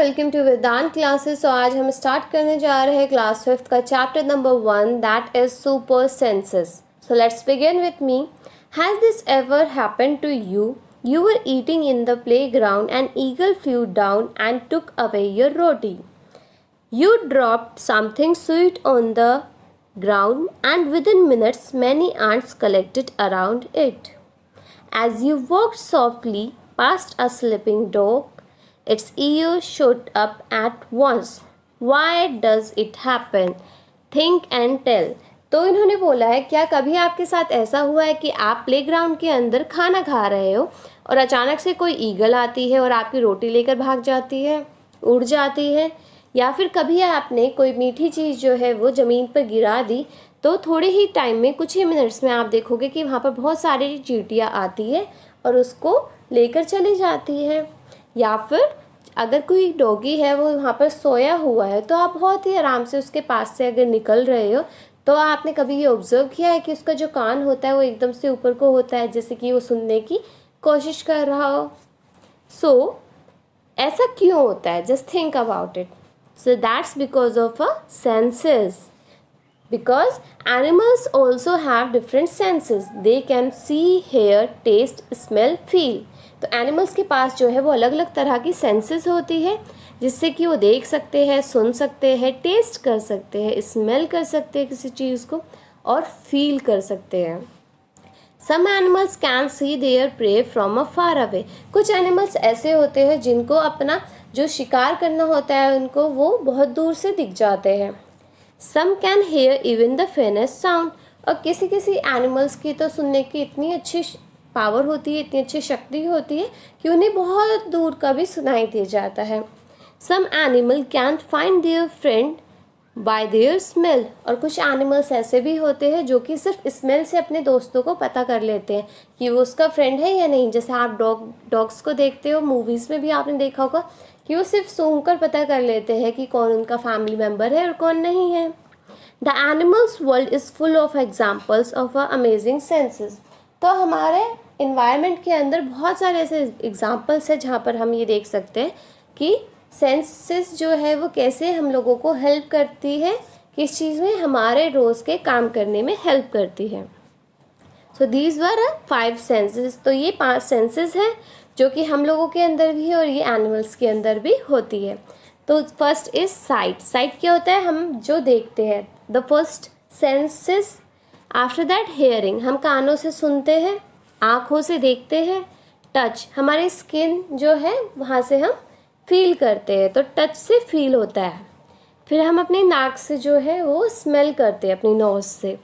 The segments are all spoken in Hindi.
Welcome to Vedanta classes. तो आज हम स्टार्ट करने जा रहे हैं क्लास 5th का chapter number 1 that is super senses. So let's begin with me. Has this ever happened to you? You were eating in the playground, an eagle flew down and took away your roti. You dropped something sweet on the ground, and within minutes many ants collected around it. As you walked softly past a sleeping dog, its ears shot up at once. Why does it happen? Think and tell. तो इन्होंने बोला है, क्या कभी आपके साथ ऐसा हुआ है कि आप प्लेग्राउंड के अंदर खाना खा रहे हो और अचानक से कोई ईगल आती है और आपकी रोटी लेकर भाग जाती है, उड़ जाती है, या फिर कभी आपने कोई मीठी चीज़ जो है वो ज़मीन पर गिरा दी तो थोड़े ही टाइम में, कुछ ही मिनट्स में आप देखोगे कि वहाँ पर बहुत सारी चींटियाँ आती है और उसको लेकर चली जाती है। या फिर अगर कोई डॉगी है वो वहाँ पर सोया हुआ है तो आप बहुत ही आराम से उसके पास से अगर निकल रहे हो तो आपने कभी ये ऑब्ज़र्व किया है कि उसका जो कान होता है वो एकदम से ऊपर को होता है, जैसे कि वो सुनने की कोशिश कर रहा हो। सो ऐसा क्यों होता है? Just think about it. So that's because of a senses. Because animals also have different senses. They can see, hear, taste, smell, feel. तो एनिमल्स के पास जो है वो अलग अलग तरह की सेंसेस होती है जिससे कि वो देख सकते हैं, सुन सकते हैं, टेस्ट कर सकते हैं, स्मेल कर सकते हैं किसी चीज़ को, और फील कर सकते हैं. Some animals can see their prey from a far away. कुछ एनिमल्स ऐसे होते हैं जिनको अपना जो शिकार करना होता है उनको वो बहुत दूर से दिख जाते हैं. Some can hear even the faintest sound. और किसी किसी एनिमल्स की तो सुनने की इतनी अच्छी पावर होती है, इतनी अच्छी शक्ति होती है कि उन्हें बहुत दूर का भी सुनाई दे जाता है. Some animal can find their friend by their smell. और कुछ एनिमल्स ऐसे भी होते हैं जो कि सिर्फ स्मेल से अपने दोस्तों को पता कर लेते हैं कि वो उसका फ्रेंड है या नहीं. जैसे आप डॉग्स को देखते हो, मूवीज़ में भी आपने देखा होगा कि वो सिर्फ सूंघकर पता कर लेते हैं कि कौन उनका फैमिली मेम्बर है और कौन नहीं है. The animals world is full of examples of a amazing senses. तो हमारे इन्वायरमेंट के अंदर बहुत सारे ऐसे एग्जाम्पल्स हैं जहाँ पर हम ये देख सकते हैं कि सेंसेस जो है वो कैसे हम लोगों को हेल्प करती है, किस चीज़ में हमारे रोज़ के काम करने में हेल्प करती है. So these were 5 senses. तो ये 5 सेंसेस हैं जो कि हम लोगों के अंदर भी है और ये एनिमल्स के अंदर भी होती है. तो फर्स्ट इज साइट. साइट क्या होता है? हम जो देखते हैं. The first senses. After that hearing, हम कानों से सुनते हैं, आँखों से देखते हैं. टच, हमारी स्किन जो है वहाँ से हम फील करते हैं, तो टच से फील होता है. फिर हम अपनी नाक से जो है वो स्मेल करते हैं, अपनी नोज से.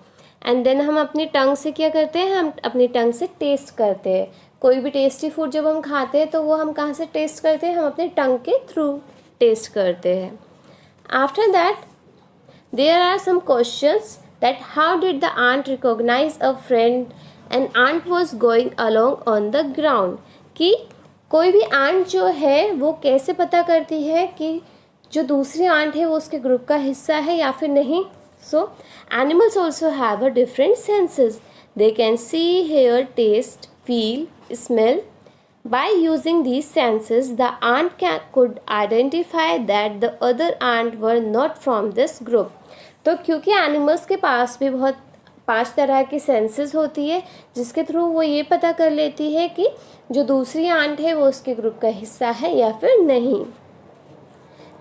एंड देन हम अपनी टंग से क्या करते हैं? हम अपनी टंग से टेस्ट करते हैं. कोई भी टेस्टी फूड जब हम खाते हैं तो वो हम कहाँ से टेस्ट करते हैं? हम अपने टंग के थ्रू टेस्ट करते हैं. After that there are some questions that how did the ant recognise a friend and ant was going along on the ground. कि कोई भी आंट जो है वो कैसे पता करती है कि जो दूसरी आंट है वो उसके ग्रुप का हिस्सा है या फिर नहीं. So animals also have a different senses. They can see, hear, taste, feel, smell. By using these senses, the ant could identify that the other ant were not from this group. तो क्योंकि एनिमल्स के पास भी बहुत 5 तरह की सेंसेस होती है जिसके थ्रू वो ये पता कर लेती है कि जो दूसरी आंट है वो उसके ग्रुप का हिस्सा है या फिर नहीं.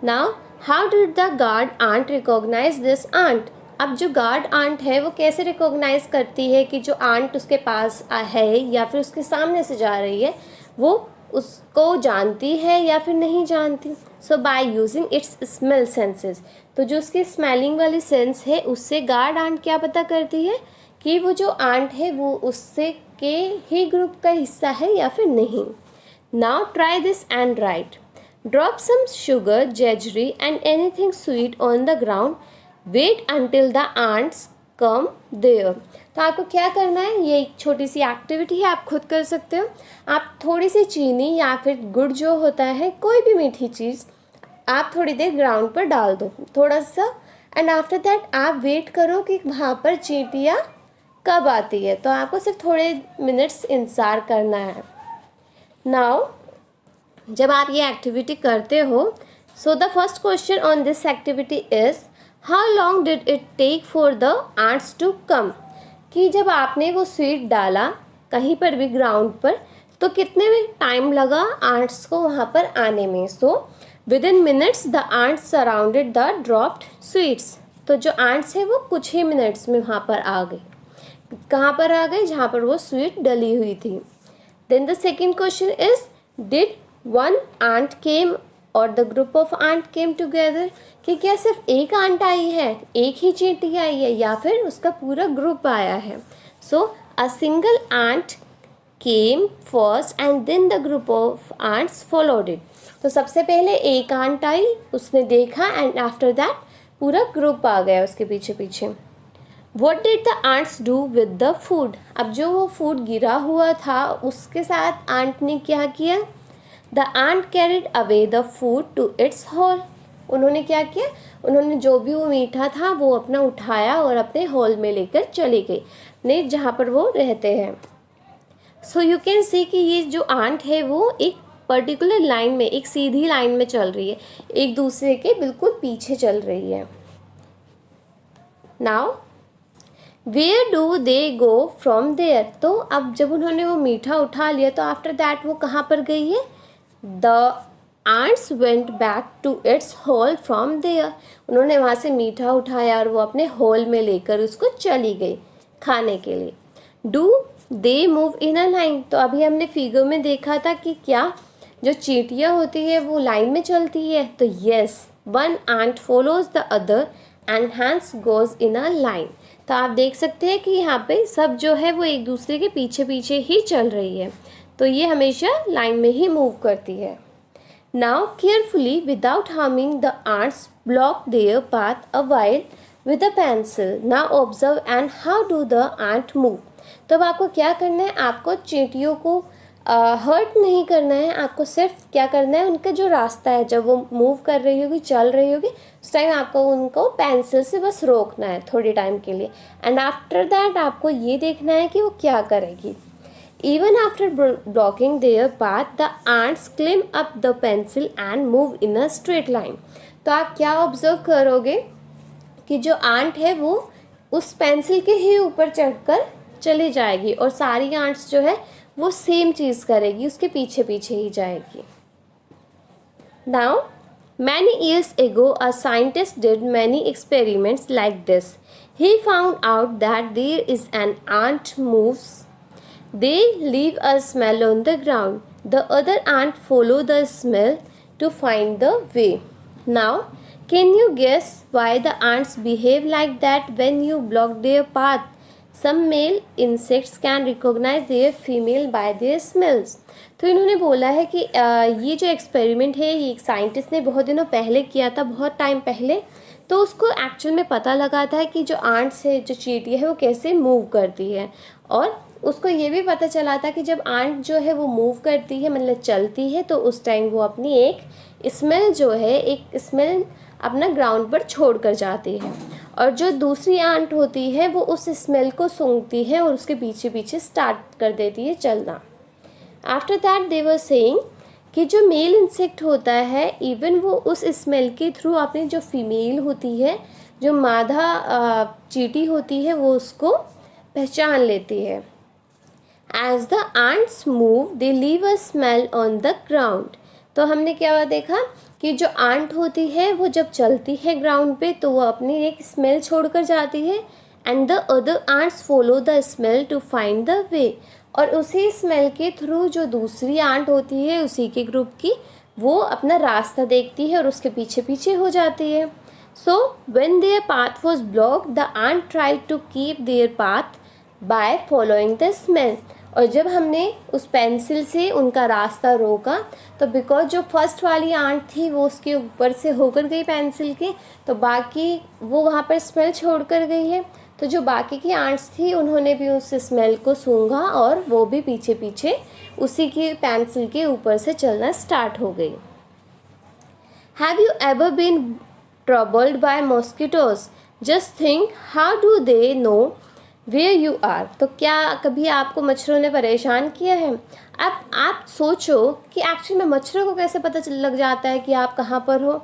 Now how did the guard ant recognise this ant. अब जो गार्ड आंट है वो कैसे रिकॉग्नाइज करती है कि जो आंट उसके पास है या फिर उसके सामने से जा रही है वो उसको जानती है या फिर नहीं जानती. So by using its smell senses. तो जो उसकी स्मेलिंग वाली सेंस है उससे गार्ड आंट क्या पता करती है कि वो जो आंट है वो उससे के ही ग्रुप का हिस्सा है या फिर नहीं. Now try this and write. Drop some sugar, jaggery and anything sweet on the ground. Wait until the ants come there. तो आपको क्या करना है? ये एक छोटी सी एक्टिविटी है, आप खुद कर सकते हो. आप थोड़ी सी चीनी या फिर गुड़ जो होता है, कोई भी मीठी चीज़, आप थोड़ी देर ग्राउंड पर डाल दो थोड़ा सा. एंड आफ्टर दैट आप वेट करो कि वहाँ पर चींटियाँ कब आती है. तो आपको सिर्फ थोड़े मिनट्स इंतज़ार करना है. नाउ जब आप ये एक्टिविटी करते हो So the first question on this activity is, how long did it take for the ants to come? कि जब आपने वो सीड डाला कहीं पर भी ग्राउंड पर, तो कितने में टाइम लगा आंट्स को वहाँ पर आने में? So within minutes the ants surrounded the dropped seeds. तो जो आंट्स है वो कुछ ही मिनट्स में वहाँ पर आ गए। कहाँ पर आ गए? जहाँ पर वो सीड डली हुई थी। Then the second question is, did one ant came और the group of ant came together? कि क्या सिर्फ एक आंट आई है, एक ही चींटी आई है, या फिर उसका पूरा ग्रुप आया है? So a single ant came first and then the group of ants followed it. तो सबसे पहले एक आंट आई, उसने देखा, एंड आफ्टर दैट पूरा ग्रुप आ गया उसके पीछे पीछे। What did the ants do with the food? अब जो वो फूड गिरा हुआ था उसके साथ आंट ने क्या किया? The ant carried away the food to its hole. उन्होंने क्या किया? उन्होंने जो भी वो मीठा था वो अपना उठाया और अपने हॉल में लेकर चली गई, ने जहाँ पर वो रहते हैं। सो यू कैन सी कि ये जो आंट है वो एक पर्टिकुलर लाइन में, एक सीधी लाइन में चल रही है, एक दूसरे के बिल्कुल पीछे चल रही है। Now where do they go from there? तो अब जब उन्होंने वो मीठा उठा लिया तो आफ्टर दैट वो कहाँ पर गई है? The ants went back to its hole from there. उन्होंने वहाँ से मीठा उठाया और वो अपने होल में लेकर उसको चली गई खाने के लिए। Do they move in a line? तो अभी हमने फिगर में देखा था कि क्या जो चींटियाँ होती है वो लाइन में चलती है? तो yes, one ant follows the other and hence goes in a line. तो आप देख सकते हैं कि यहाँ पे सब जो है वो एक दूसरे के पीछे पीछे ही चल रही है, तो ये हमेशा लाइन में ही मूव करती है। Now carefully without harming the ants block their path a while with a pencil. Now observe and how do the ant move? तो अब आपको क्या करना है? आपको चींटियों को हर्ट नहीं करना है, आपको सिर्फ क्या करना है, उनका जो रास्ता है जब वो मूव कर रही होगी, चल रही होगी, उस टाइम आपको उनको पेंसिल से बस रोकना है थोड़ी टाइम के लिए, एंड आफ्टर दैट आपको ये देखना है कि वो क्या करेगी। Even after blocking their path the ants climb up the pencil and move in a straight line. तो आप क्या ऑब्जर्व करोगे कि जो आंट है वो उस पेंसिल के ही ऊपर चढ़कर चली जाएगी और सारी आंट्स जो है वो सेम चीज़ करेगी, उसके पीछे पीछे ही जाएगी। Now many years ago a scientist did many experiments like this. He found out that there is an ant moves, they leave a smell on the ground, the other ant follow the smell to find the way. Now can you guess why the ants behave like that when you block their path? Some male insects can recognize their female by their smells. तो इन्होंने बोला है कि ये जो एक्सपेरिमेंट है ये एक साइंटिस्ट ने बहुत दिनों पहले किया था, बहुत टाइम पहले। तो उसको एक्चुअल में पता लगा था कि जो आंट्स है, जो चींटियाँ है, वो कैसे मूव करती है, और उसको ये भी पता चला था कि जब आंट जो है वो मूव करती है, मतलब चलती है, तो उस टाइम वो अपनी एक स्मेल जो है, एक स्मेल अपना ग्राउंड पर छोड़ कर जाती है, और जो दूसरी आंट होती है वो उस स्मेल को सूंघती है और उसके पीछे पीछे स्टार्ट कर देती है चलना। After that they were saying कि जो मेल इंसेक्ट होता है, इवन वो उस स्मेल के थ्रू अपनी जो फीमेल होती है, जो मादा चींटी होती है, वो उसको पहचान लेती है। As the ants move they leave a smell on the ground. तो हमने क्या देखा कि जो आंट होती है वो जब चलती है ग्राउंड पे तो वो अपनी एक स्मेल छोड़कर जाती है, and the other ants follow the smell to find the way. और उसी स्मेल के थ्रू जो दूसरी आंट होती है उसी के ग्रुप की, वो अपना रास्ता देखती है और उसके पीछे पीछे हो जाती है। So when their path was blocked the ant tried to keep their path by following the smell. और जब हमने उस पेंसिल से उनका रास्ता रोका तो बिकॉज जो फर्स्ट वाली आंट थी वो उसके ऊपर से होकर गई पेंसिल के, तो बाकी वो वहाँ पर स्मेल छोड़ कर गई है, तो जो बाकी की आंट्स थी उन्होंने भी उस स्मेल को सूंघा और वो भी पीछे पीछे उसी की पेंसिल के ऊपर से चलना स्टार्ट हो गई। Have you ever been troubled by mosquitoes? Just think how do they know where you are. तो क्या कभी आपको मच्छरों ने परेशान किया है? अब आप सोचो कि एक्चुअली में मच्छरों को कैसे पता चल लग जाता है कि आप कहाँ पर हो।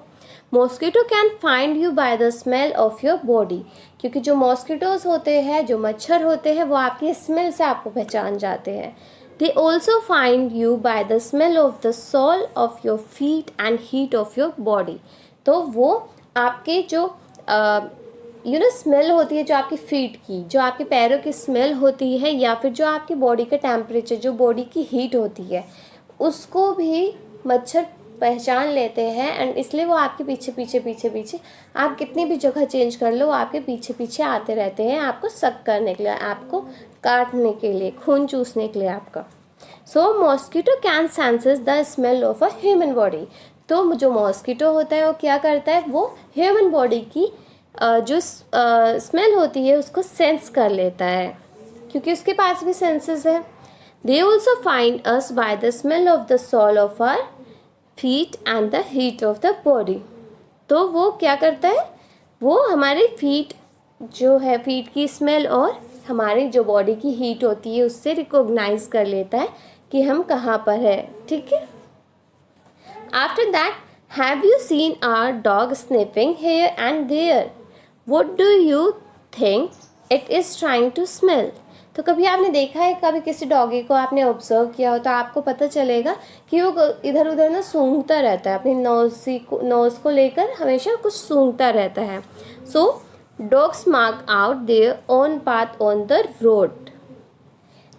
Mosquito can find you by the smell of your body, क्योंकि जो मॉस्किटोज होते हैं, जो मच्छर होते हैं, वो आपकी स्मेल से आपको पहचान जाते हैं। They also find you by the smell of the sole of your feet and heat of your body. तो वो आपके जो स्मेल होती है, जो आपकी फीट की, जो आपके पैरों की स्मेल होती है, या फिर जो आपकी बॉडी का टेम्परेचर, जो बॉडी की हीट होती है, उसको भी मच्छर पहचान लेते हैं। एंड इसलिए वो आपके पीछे पीछे पीछे पीछे, आप कितनी भी जगह चेंज कर लो, वो आपके पीछे पीछे आते रहते हैं, आपको सक करने के लिए, आपको काटने के लिए, खून चूसने के लिए आपका। So mosquito can senses the smell of a human body. तो जो मॉस्किटो होता है वो क्या करता है, वो ह्यूमन बॉडी की जो स्मेल होती है उसको सेंस कर लेता है, क्योंकि उसके पास भी सेंसेस है। They also find us by the smell of the sole of our feet and the heat of the body. तो वो क्या करता है, वो हमारे फीट जो है, फीट की स्मेल और हमारी जो बॉडी की हीट होती है उससे रिकॉग्नाइज कर लेता है कि हम कहाँ पर है। ठीक है। After that, have you seen our dog sniffing here and there? What do you think it is trying to smell? तो कभी आपने देखा है, कभी किसी डॉगी को आपने ऑब्जर्व किया हो तो आपको पता चलेगा कि वो इधर उधर ना सूंघता रहता है, अपनी नोज़ को लेकर हमेशा कुछ सूंघता रहता है। So dogs mark out their own path on the road.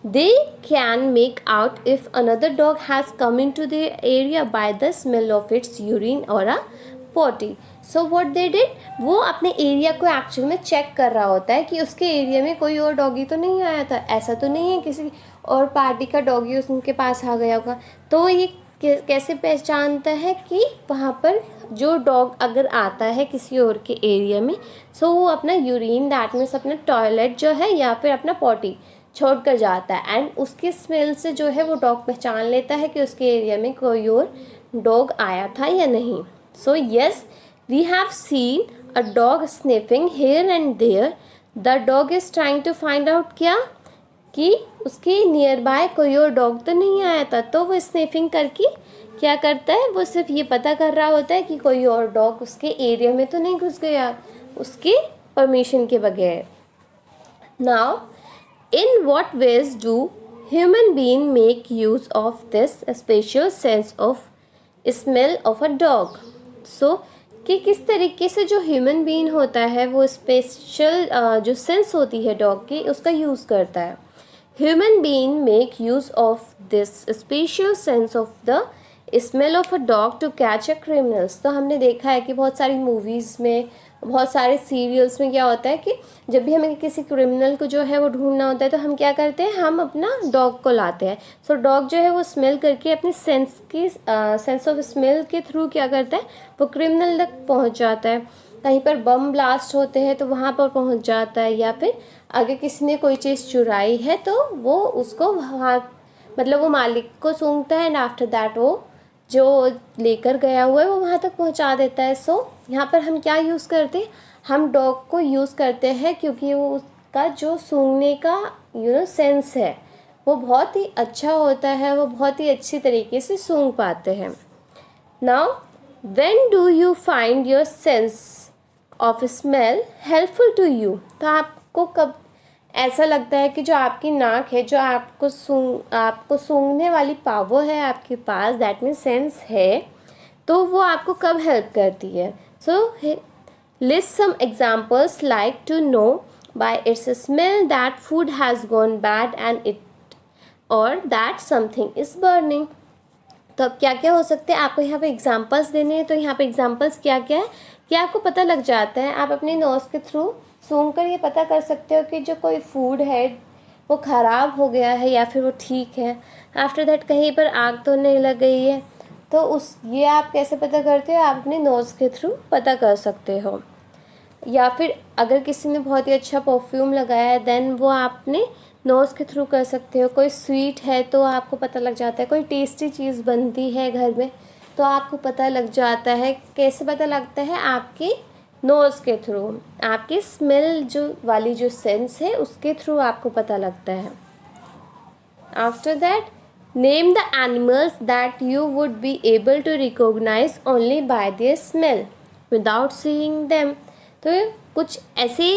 They can make out if another dog has come into their area by the smell of its urine or a potty. So what they did, वो अपने एरिया को एक्चुअल में चेक कर रहा होता है कि उसके एरिया में कोई और डॉगी तो नहीं आया था, ऐसा तो नहीं है किसी और पार्टी का डॉगी उनके पास आ गया होगा। तो ये कैसे पहचानता है कि वहाँ पर जो डॉग अगर आता है किसी और के एरिया में, सो वो अपना यूरिन, दैट मीन्स अपना टॉयलेट जो है या फिर अपना पॉटी छोड़ कर जाता है, एंड उसकी स्मेल से जो है वो डॉग पहचान लेता है कि उसके एरिया में कोई और डॉग आया था या नहीं। So yes, we have seen a dog sniffing here and there. The dog is trying to find out क्या, कि उसके नियर बाय कोई और डॉग तो नहीं आया था। तो वो स्निफिंग करके क्या करता है, वो सिर्फ ये पता कर रहा होता है कि कोई और डॉग उसके एरिया में तो नहीं घुस गया उसके परमिशन के बगैर। Now, in what ways do human beings make use of this special sense of smell of a dog? So कि किस तरीके से जो ह्यूमन बीइंग होता है वो स्पेशल जो सेंस होती है डॉग की, उसका यूज़ करता है। Human being make use of this special sense of the smell of a dog to catch a criminals. तो हमने देखा है कि बहुत सारी मूवीज़ में, बहुत सारे सीरियल्स में क्या होता है कि जब भी हमें किसी क्रिमिनल को जो है वो ढूंढना होता है तो हम क्या करते हैं, हम अपना डॉग को लाते हैं। सो डॉग जो है वो स्मेल करके अपनी सेंस ऑफ स्मेल के थ्रू क्या करता है, वो क्रिमिनल तक पहुंच जाता है। कहीं पर बम ब्लास्ट होते हैं तो वहाँ पर पहुँच जाता है, या फिर अगर किसी ने कोई चीज़ चुराई है तो वो उसको वहाँ, मतलब वो मालिक को सूंघता है, एंड आफ्टर दैट वो जो लेकर गया हुआ है वो वहाँ तक पहुँचा देता है। सो यहाँ पर हम क्या यूज़ करते हैं, हम डॉग को यूज़ करते हैं क्योंकि वो उसका जो सूंघने का सेंस है वो बहुत ही अच्छा होता है, वो बहुत ही अच्छी तरीके से सूंघ पाते हैं। Now, when do you find your sense of smell helpful to you? तो आपको कब ऐसा लगता है कि जो आपकी नाक है, जो आपको सूंघने वाली पावर है आपके पास, दैट मीन्स सेंस है, तो वो आपको कब हेल्प करती है? So list some examples like to know by its smell that food has gone bad and it और दैट समथिंग इज़ बर्निंग। तो अब क्या क्या हो सकते हैं, आपको यहाँ पे एग्जाम्पल्स देने हैं। तो यहाँ पे एग्जाम्पल्स क्या क्या है कि आपको पता लग जाता है, आप अपने नोज़ के थ्रू सूंघ कर ये पता कर सकते हो कि जो कोई फूड है वो ख़राब हो गया है या फिर वो ठीक है। आफ्टर दैट, कहीं पर आग तो नहीं लग गई है, तो ये आप कैसे पता करते हो, आप अपने नोज़ के थ्रू पता कर सकते हो। या फिर अगर किसी ने बहुत ही अच्छा परफ्यूम लगाया है, देन वो आपने नोज़ के थ्रू कर सकते हो। कोई स्वीट है तो आपको पता लग जाता है, कोई टेस्टी चीज़ बनती है घर में तो आपको पता लग जाता है। कैसे पता लगता है, आपके नोज़ के थ्रू, आपकी स्मेल जो वाली जो सेंस है उसके थ्रू आपको पता लगता है। After that, name the animals that you would be able to recognise only by their smell without seeing them. तो कुछ ऐसे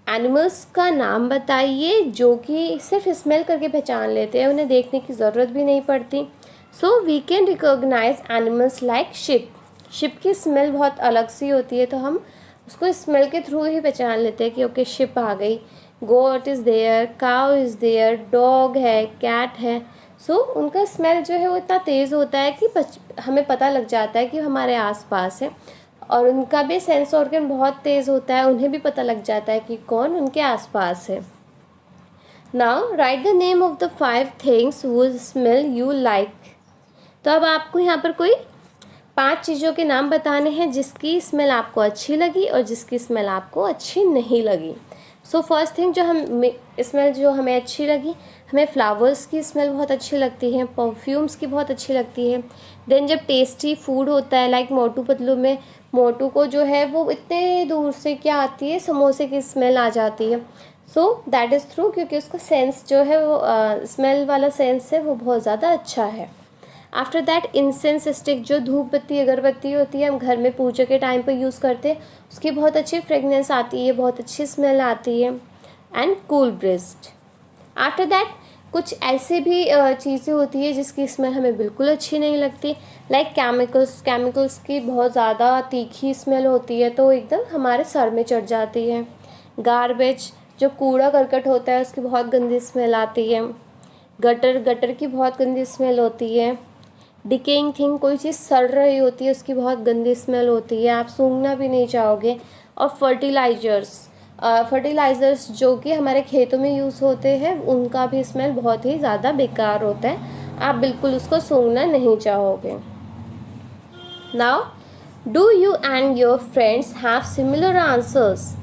एनिमल्स का नाम बताइए जो कि सिर्फ स्मेल करके पहचान लेते हैं, उन्हें देखने की ज़रूरत भी नहीं पड़ती। So we can recognise animals like sheep. Sheep की स्मेल बहुत अलग सी होती है, तो हम उसको स्मेल के थ्रू ही पहचान लेते हैं कि ओके शिप आ गई। Goat is there, cow is there, dog है, कैट है। सो उनका स्मेल जो है वो इतना तेज़ होता है कि हमें पता लग जाता है कि हमारे आसपास है, और उनका भी सेंस ऑर्गन बहुत तेज़ होता है, उन्हें भी पता लग जाता है कि कौन उनके आसपास है। Now right the name of the 5 things would smell you like. तो अब आपको यहाँ पर कोई 5 चीज़ों के नाम बताने हैं जिसकी स्मेल आपको अच्छी लगी और जिसकी स्मेल आपको अच्छी नहीं लगी। सो फर्स्ट थिंग जो स्मेल जो हमें अच्छी लगी, हमें फ्लावर्स की स्मेल बहुत अच्छी लगती है, परफ्यूम्स की बहुत अच्छी लगती है। देन जब टेस्टी फूड होता है लाइक मोटू पतलू में मोटू को जो है वो इतने दूर से क्या आती है, समोसे की स्मेल आ जाती है। सो दैट इज़ थ्रू, क्योंकि उसका सेंस जो है वो स्मेल वाला सेंस है वो बहुत ज़्यादा अच्छा है। आफ्टर दैट, इंसेंस स्टिक, जो धूप बत्ती अगरबत्ती होती है हम घर में पूजा के टाइम पर यूज़ करते हैं, उसकी बहुत अच्छी फ्रेगनेंस आती है, बहुत अच्छी स्मेल आती है। And cool breast. After that, कुछ ऐसे भी चीज़ें होती है जिसकी स्मेल हमें बिल्कुल अच्छी नहीं लगती, लाइक केमिकल्स की बहुत ज़्यादा तीखी स्मेल होती है तो एकदम हमारे सर में चढ़ जाती है। गार्बेज, जो कूड़ा करकट होता है उसकी बहुत गंदी स्मेल आती है। गटर की बहुत गंदी स्मेल होती है। डिकेइंग थिंग, कोई चीज़ सड़ रही होती है उसकी बहुत गंदी स्मेल होती है, आप सूंघना भी नहीं चाहोगे। और फर्टिलाइज़र्स जो कि हमारे खेतों में यूज़ होते हैं उनका भी स्मेल बहुत ही ज़्यादा बेकार होता है, आप बिल्कुल उसको सूंघना नहीं चाहोगे। Now, do you and your friends have similar answers?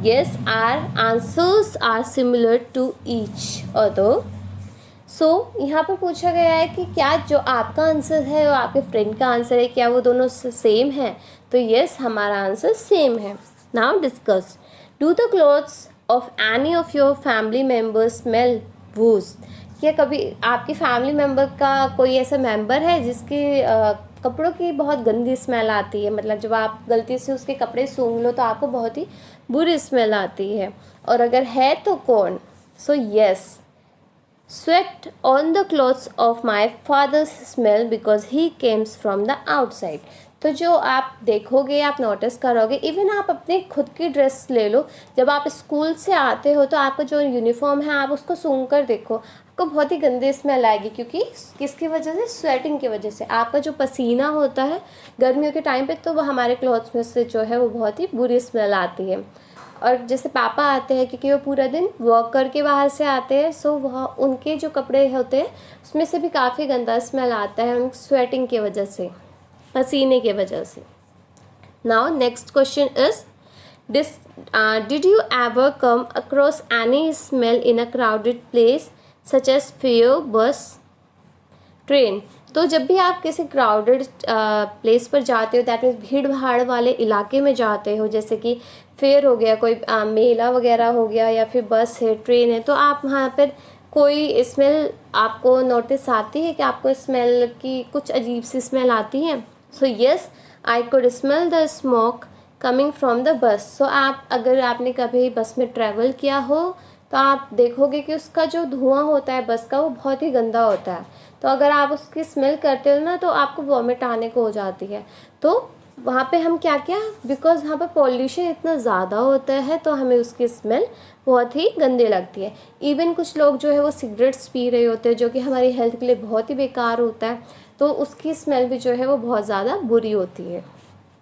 Yes, our answers are similar to each other. So यहाँ पर पूछा गया है कि क्या जो आपका आंसर है और आपके फ्रेंड का आंसर है क्या वो दोनों सेम है? तो यस, हमारा आंसर सेम है। Now discuss, do the clothes of any of your family members smell whose? क्या कभी आपकी फैमिली मेम्बर का कोई ऐसा मेम्बर है जिसके कपड़ों की बहुत गंदी स्मेल आती है, मतलब जब आप गलती से उसके कपड़े सूंघ लो तो आपको बहुत ही बुरी स्मेल आती है, और अगर है तो कौन? So yes, sweat on the clothes of my father's smell because he comes from the outside। तो जो आप देखोगे, आप नोटिस करोगे, इवन आप अपने खुद की ड्रेस ले लो, जब आप स्कूल से आते हो तो आपका जो यूनिफॉर्म है आप उसको सूंघ कर देखो, आपको बहुत ही गंदी स्मेल आएगी, क्योंकि किसकी वजह से? स्वेटिंग की वजह से। आपका जो पसीना होता है गर्मियों के टाइम पे, तो वो हमारे क्लॉथ्स में से जो है वो बहुत ही बुरी स्मेल आती है। और जैसे पापा आते हैं, क्योंकि वो पूरा दिन वर्क करके बाहर से आते हैं, सो वह उनके जो कपड़े होते हैं उसमें से भी काफ़ी गंदा स्मेल आता है उन स्वेटिंग की वजह से, पसीने की वजह से। Now next question is did you ever come across any smell in a crowded place such as fair, bus, train? तो जब भी आप किसी क्राउडेड प्लेस पर जाते हो, दैट मीन्स भीड़ भाड़ वाले इलाके में जाते हो, जैसे कि फेयर हो गया, कोई मेला वगैरह हो गया, या फिर बस है, ट्रेन है, तो आप वहाँ पर कोई स्मेल आपको नोटिस आती है कि आपको स्मेल की कुछ अजीब सी स्मेल आती है? So yes, I could smell the smoke coming from the bus. So आप अगर आपने कभी बस में ट्रैवल किया हो तो आप देखोगे कि उसका जो धुआं होता है बस का वो बहुत ही गंदा होता है, तो अगर आप उसकी स्मेल करते हो ना तो आपको वॉमिट आने को हो जाती है। तो वहाँ पे हम क्या बिकॉज़ वहाँ पे पॉल्यूशन इतना ज़्यादा होता है तो हमें उसकी स्मेल बहुत ही गंदी लगती है। इवन कुछ लोग जो है वो सिगरेट्स पी रहे होते हैं जो कि हमारी हेल्थ के लिए बहुत ही बेकार होता है, तो उसकी स्मेल भी जो है वो बहुत ज़्यादा बुरी होती है।